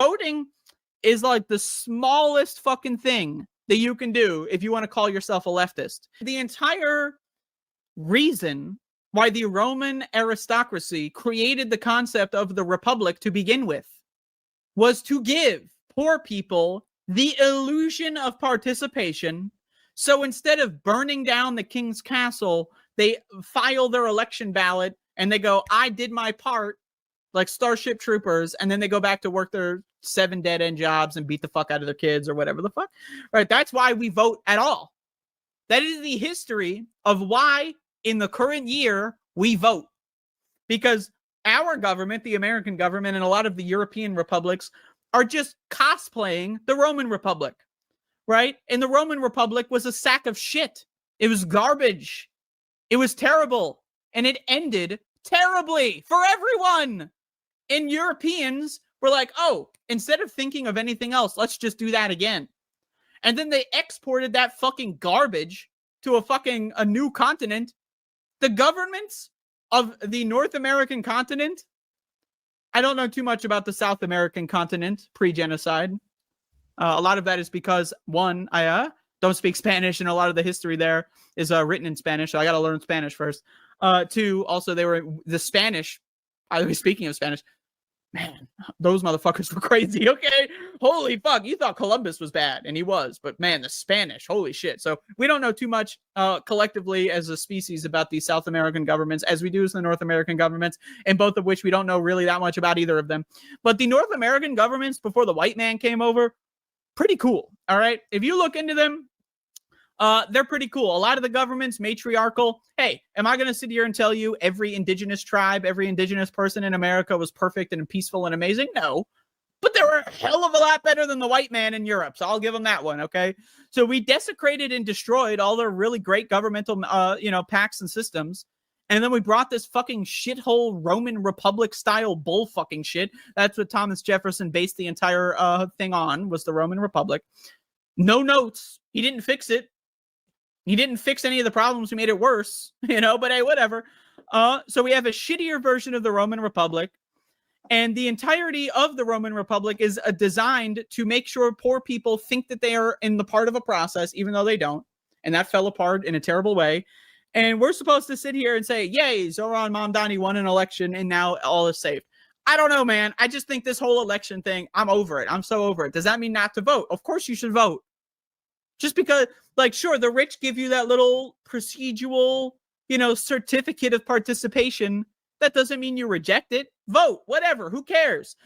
Voting is like the smallest fucking thing that you can do if you want to call yourself a leftist. The entire reason why the Roman aristocracy created the concept of the republic to begin with was to give poor people the illusion of participation. So instead of burning down the king's castle, they file their election ballot and they go, I did my part, like Starship Troopers, and then they go back to work their 7 dead-end jobs and beat the fuck out of their kids or whatever the fuck. Right? That's why we vote at all. That is the history of why in the current year we vote. Because our government, the American government, and a lot of the European republics are just cosplaying the Roman Republic, right? And the Roman Republic was a sack of shit. It was garbage. It was terrible. And it ended terribly for everyone. And Europeans were like, oh, instead of thinking of anything else, let's just do that again. And then they exported that fucking garbage to a new continent. The governments of the North American continent, I don't know too much about the South American continent pre-genocide. A lot of that is because, one, I don't speak Spanish, and a lot of the history there is written in Spanish, so I got to learn Spanish first. Two, also, they were the Spanish. I was speaking of Spanish. Man, those motherfuckers were crazy, okay? Holy fuck, you thought Columbus was bad, and he was, but man, the Spanish, holy shit. So we don't know too much collectively as a species about the South American governments as we do as the North American governments, and both of which we don't know really that much about either of them. But the North American governments, before the white man came over, pretty cool, all right? If you look into them, they're pretty cool. A lot of the governments, matriarchal. Hey, am I going to sit here and tell you every indigenous tribe, every indigenous person in America was perfect and peaceful and amazing? No. But they were a hell of a lot better than the white man in Europe, so I'll give them that one, okay? So we desecrated and destroyed all their really great governmental, pacts and systems, and then we brought this fucking shithole Roman Republic-style bull fucking shit. That's what Thomas Jefferson based the entire thing on, was the Roman Republic. No notes. He didn't fix it. He didn't fix any of the problems. He made it worse, but hey, whatever. So we have a shittier version of the Roman Republic. And the entirety of the Roman Republic is designed to make sure poor people think that they are in the part of a process, even though they don't. And that fell apart in a terrible way. And we're supposed to sit here and say, yay, Zoran Mamdani won an election and now all is safe. I don't know, man. I just think this whole election thing, I'm over it. I'm so over it. Does that mean not to vote? Of course you should vote. Just because, sure, the rich give you that little procedural, certificate of participation. That doesn't mean you reject it. Vote, whatever, who cares?